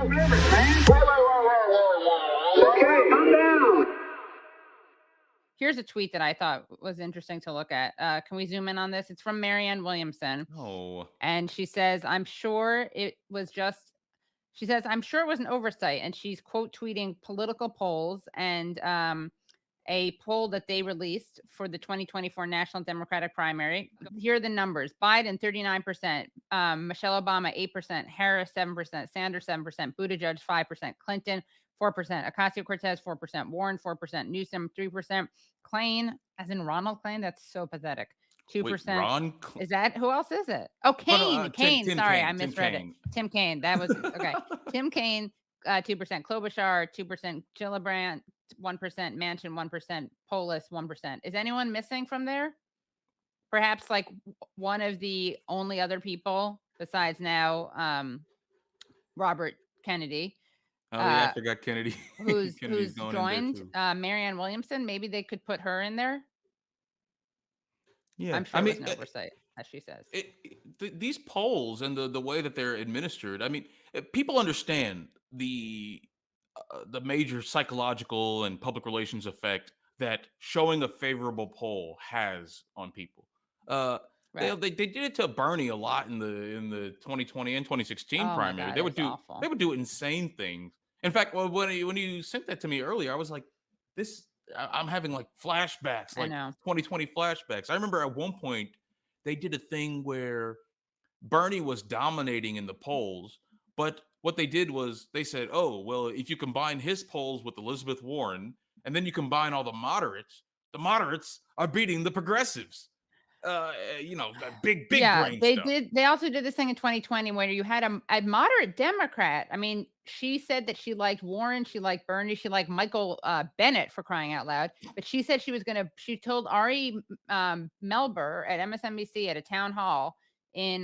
Okay, calm down. Here's a tweet that I thought was interesting to look at. Can we zoom in on this? It's from Marianne Williamson. Oh. And she says, I'm sure it was just, she says, I'm sure it was an oversight. And she's quote tweeting political polls and a poll that they released for the 2024 National Democratic primary. Here are the numbers. Biden, 39%, Michelle Obama, 8%, Harris, 7%, Sanders, 7%, Buttigieg, 5%, Clinton, 4%, Ocasio-Cortez, 4%, Warren, 4%, Newsom, 3%, Klain, as in Ronald Klain, that's so pathetic, 2%. Wait, Ron? Is that, who else is it? Oh, Kane, Kane, Tim sorry, Kaine, I Tim misread Kaine. it. Tim Kaine, that was, okay. Tim Kaine, 2%, Klobuchar, 2%, Gillibrand, 1%, Manchin, 1%, Polis, 1%. Is anyone missing from there? Perhaps like one of the only other people besides now Robert Kennedy. Oh yeah, I forgot Kennedy. Who's Kennedy's going joined in there too. Marianne Williamson. Maybe they could put her in there. Yeah, I'm sure it was an oversight, as she says. These polls and the way that they're administered. I mean, people understand the major psychological and public relations effect that showing a favorable poll has on people. Right. They did it to Bernie a lot in the 2020 and 2016 Oh my primary. God, They it would was awful. they would do insane things. In fact, when you sent that to me earlier, I was like, this. I'm having like flashbacks, I like know. 2020 flashbacks. I remember at one point they did a thing where Bernie was dominating in the polls, but what they did was they said, oh, well, if you combine his polls with Elizabeth Warren and then you combine all the moderates are beating the progressives. That big brain they stuff. They also did this thing in 2020 where you had a moderate Democrat. I mean, she said that she liked Warren, she liked Bernie, she liked Michael Bennett, for crying out loud. But she said she told Ari Melber at MSNBC at a town hall in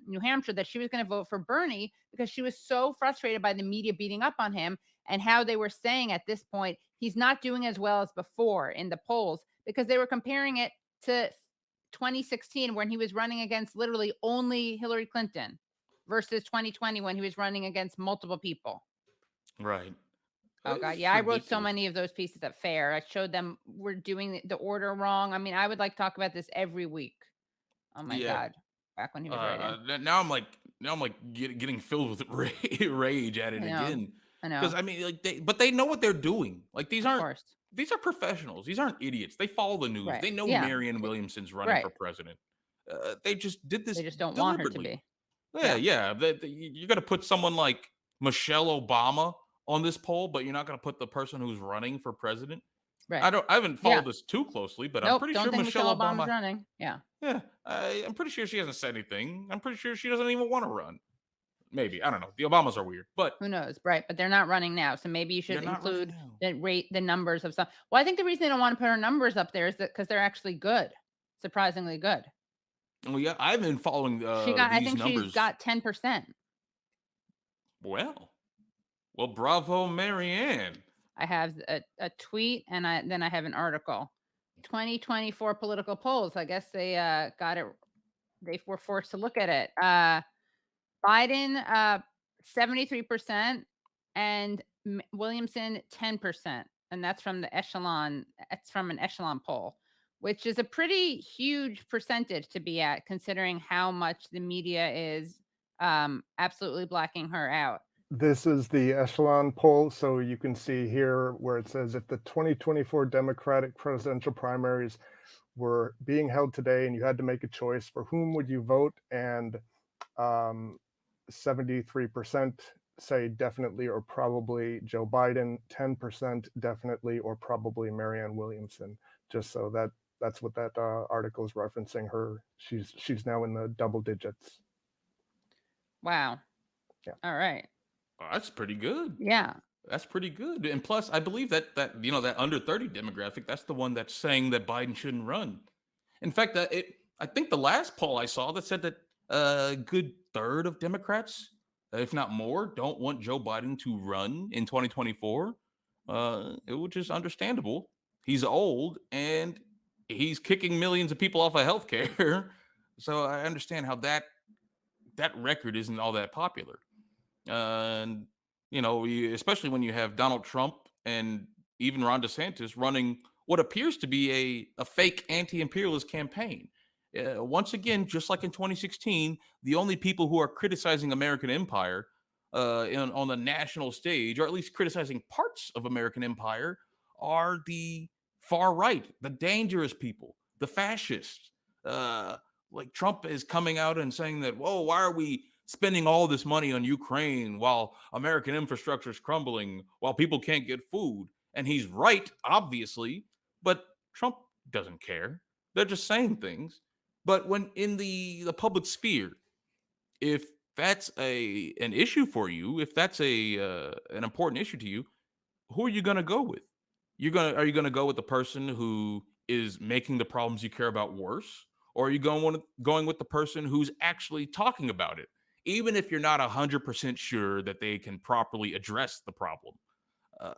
New Hampshire that she was going to vote for Bernie because she was so frustrated by the media beating up on him and how they were saying at this point he's not doing as well as before in the polls, because they were comparing it to 2016 when he was running against literally only Hillary Clinton versus 2020 when he was running against multiple people. Right. Oh God. Yeah. I wrote so many of those pieces at FAIR. I showed them we're doing the order wrong. I mean, I would like talk about this every week. Oh my God. Back when he was writing. Now I'm like getting filled with rage at it again. I know. Because I mean, like they know what they're doing. Like these are professionals. These aren't idiots. They follow the news. Right. They know Yeah. Marianne Williamson's running for president. They just did this. They just don't want her to be. Yeah. You're gonna put someone like Michelle Obama on this poll, but you're not gonna put the person who's running for president. Right. I haven't followed this too closely, but I'm pretty sure Michelle Obama's running. Yeah. Yeah. I'm pretty sure she hasn't said anything. I'm pretty sure she doesn't even want to run. Maybe. I don't know. The Obamas are weird, but who knows? Right. But they're not running now. So maybe you should include the numbers of some. Well, I think the reason they don't want to put her numbers up there is that because they're actually good, surprisingly good. Well, yeah, I've been following she's got 10%. Well, bravo, Marianne. I have a tweet and then I have an article. 2024 political polls. I guess they got it. They were forced to look at it. Biden 73% and Williamson 10%, and that's from the Echelon. It's from an Echelon poll, which is a pretty huge percentage to be at, considering how much the media is absolutely blacking her out. This is the Echelon poll, so you can see here where it says if the 2024 Democratic presidential primaries were being held today and you had to make a choice, for whom would you vote? And 73% say definitely or probably Joe Biden, 10% definitely or probably Marianne Williamson. Just so that's what that article is referencing her. She's now in the double digits. Wow. Yeah. All right. Oh, that's pretty good. Yeah. That's pretty good. And plus, I believe that that under 30 demographic, that's the one that's saying that Biden shouldn't run. In fact, I think the last poll I saw that said that a good third of Democrats, if not more, don't want Joe Biden to run in 2024, which is understandable. He's old and he's kicking millions of people off of healthcare. So I understand how that record isn't all that popular. And Especially when you have Donald Trump and even Ron DeSantis running what appears to be a fake anti-imperialist campaign. Once again, just like in 2016, the only people who are criticizing American empire on the national stage, or at least criticizing parts of American empire, are the far right, the dangerous people, the fascists. Uh, like Trump is coming out and saying that, whoa, why are we spending all this money on Ukraine while American infrastructure is crumbling, while people can't get food? And he's right, obviously, but Trump doesn't care. They're just saying things. But when in the public sphere, if that's an issue for you, if that's an important issue to you, who are you going to go with? Are you going to go with the person who is making the problems you care about worse, or are you going with the person who's actually talking about it, even if you're not 100% sure that they can properly address the problem? Uh,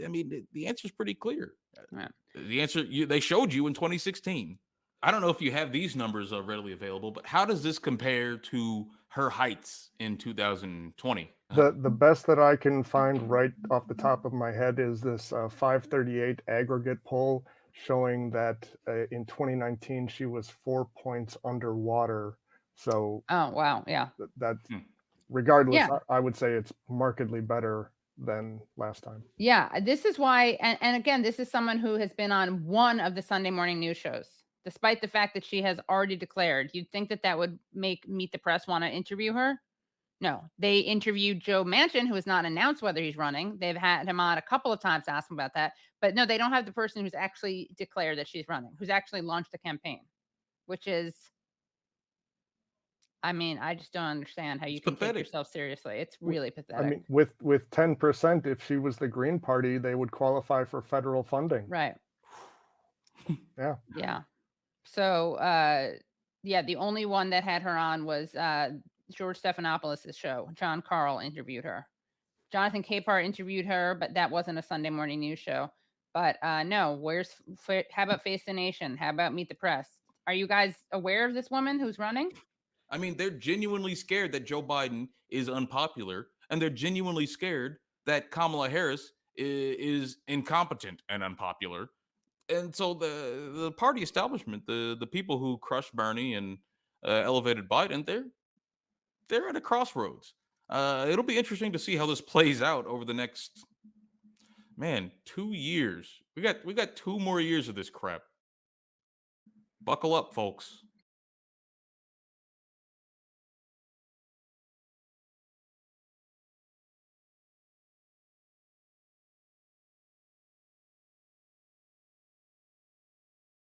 I mean, the answer is pretty clear. Right. The answer they showed you in 2016. I don't know if you have these numbers readily available, but how does this compare to her heights in 2020? The best that I can find right off the top of my head is this 538 aggregate poll showing that in 2019 she was 4 points underwater. So Oh, wow. Yeah. that Hmm. regardless, Yeah. I would say it's markedly better than last time. Yeah. This is why, and again, this is someone who has been on one of the Sunday morning news shows, despite the fact that she has already declared. You'd think that that would make Meet the Press want to interview her. No, they interviewed Joe Manchin, who has not announced whether he's running. They've had him on a couple of times to ask him about that. But no, they don't have the person who's actually declared that she's running, who's actually launched a campaign, which is, I mean, I just don't understand how you It's can take pathetic. yourself seriously. It's really I pathetic. mean, with 10%, if she was the Green Party, they would qualify for federal funding. Right. Yeah. Yeah. So, yeah, the only one that had her on was George Stephanopoulos' show. John Carl interviewed her. Jonathan Capehart interviewed her, but that wasn't a Sunday morning news show. But no, how about Face the Nation? How about Meet the Press? Are you guys aware of this woman who's running? I mean, they're genuinely scared that Joe Biden is unpopular, and they're genuinely scared that Kamala Harris is incompetent and unpopular. And so the party establishment, the people who crushed Bernie and elevated Biden, they're at a crossroads. It'll be interesting to see how this plays out over the next 2 years. We got 2 more years of this crap. Buckle up, folks.